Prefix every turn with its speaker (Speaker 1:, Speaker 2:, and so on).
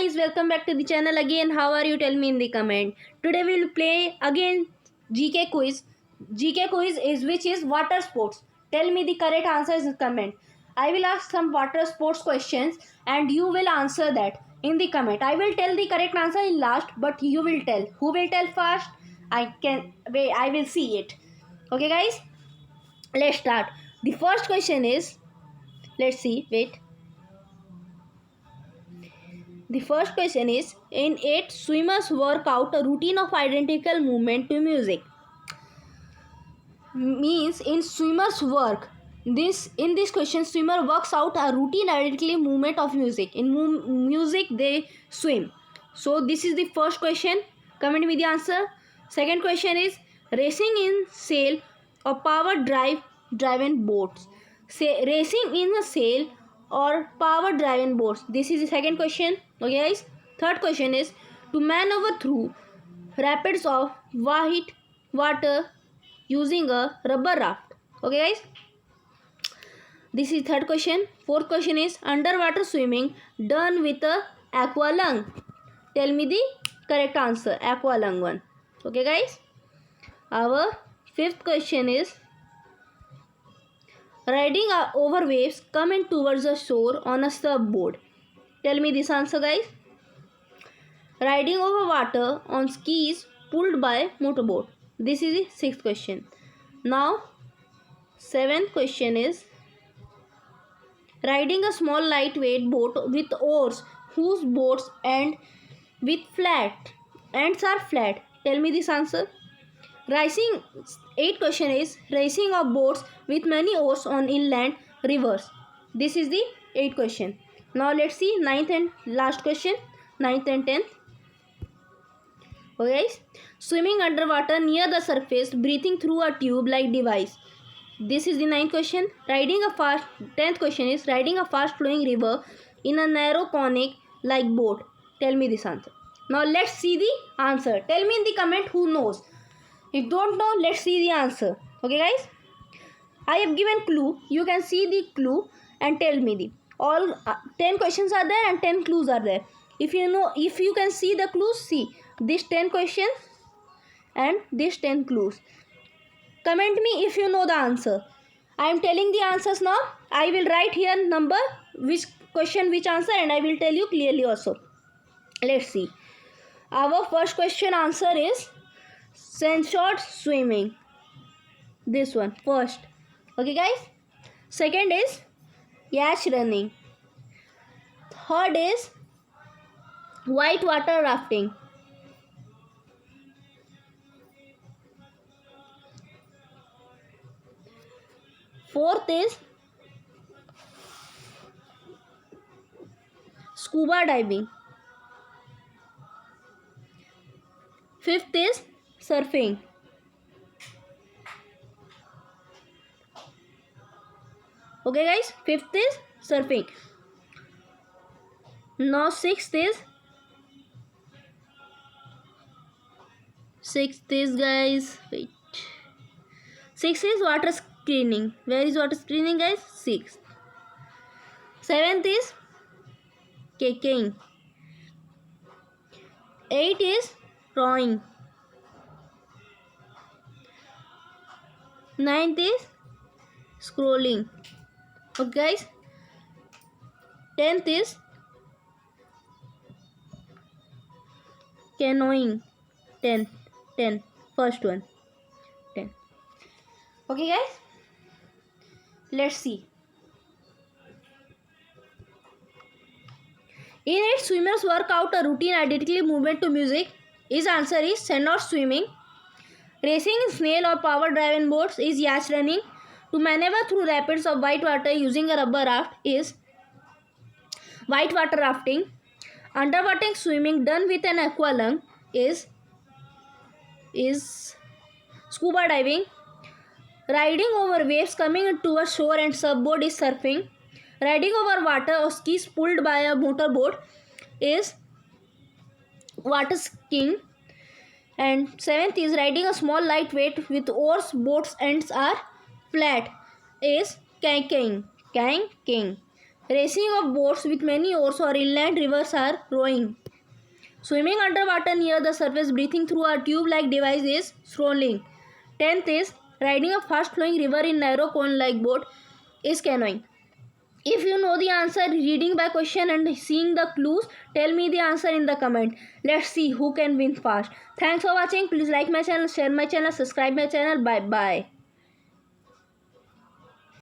Speaker 1: guys, welcome back to the channel again. How are you? Tell me in the comment. Today we will play again GK quiz. GK quiz is which is water sports. Tell me the correct answers in the comment. I will ask some water sports questions and you will answer that in the comment. I will tell the correct answer in last, but you will tell. Who will tell first? I can wait. I will see it. Okay, guys. Let's start. The first question is. Let's see. Wait. The first question is, in it, swimmers work out a routine of identical movement to music. Means in swimmers work. In this question, swimmer works out a routine identical movement of music. In music, they swim. So this is the first question. Comment me the answer. Second question is, racing in sail or power driven boats. Racing in a sail or power driven boats. This is the second question. Okay, guys. Third question is, to maneuver through rapids of white water using a rubber raft. Okay, guys. This is third question. Fourth question is, underwater swimming done with a aqua lung. Tell me the correct answer. Aqua lung one. Okay, guys. Our fifth question is, riding over waves coming towards the shore on a surfboard. Tell me this answer, guys. Riding over water on skis pulled by motorboat. This is the sixth question. Now, seventh question is, riding a small lightweight boat with oars whose boats end with ends are flat. Tell me this answer. Eighth question is, racing of boats with many oars on inland rivers. This is the eighth question. Now let's see ninth and last question. Ninth and 10th. Okay, guys. Swimming underwater near the surface, breathing through a tube-like device. This is the ninth question. 10th question is, riding a fast-flowing river in a narrow conic-like boat. Tell me this answer. Now let's see the answer. Tell me in the comment who knows. If don't know, let's see the answer. Okay, guys. I have given clue. You can see the clue and tell me the all 10 questions are there and 10 clues are there. If you can see the clues, see these 10 questions and these 10 clues. Comment me if you know the answer. I am telling the answers now. I will write here number, which question, which answer, and I will tell you clearly also. Let's see. Our first question answer is censored swimming. This one first. Okay, guys. Second is yacht running. Third is white water rafting. Fourth is scuba diving. Fifth is surfing. Okay, guys. Fifth is surfing. Now sixth is guys. Wait. Sixth is water screening. Where is water screening, guys? Sixth. Seventh is kayaking. Eighth is rowing. Ninth is scrolling. Okay, guys. 10th is canoeing. 10. First one. 10. Okay, guys. Let's see. In it, swimmers work out a routine identically movement to music. His answer is censored swimming. Racing in snail or power driven boats is yacht running. To maneuver through rapids of white water using a rubber raft is white water rafting. Underwater swimming done with an aqua lung is scuba diving. Riding over waves coming to a shore and surfboard is surfing. Riding over water or skis pulled by a motorboat is water skiing. And seventh is riding a small lightweight with oars, boats ends are flat is kayaking. Racing of boats with many oars or inland rivers are rowing. Swimming underwater near the surface breathing through a tube-like device is snorkeling. 10th is riding a fast-flowing river in narrow cone-like boat is canoeing. If you know the answer reading by question and seeing the clues, tell me the answer in the comment. Let's see who can win fast. Thanks for watching. Please like my channel, share my channel, subscribe my channel. Bye bye.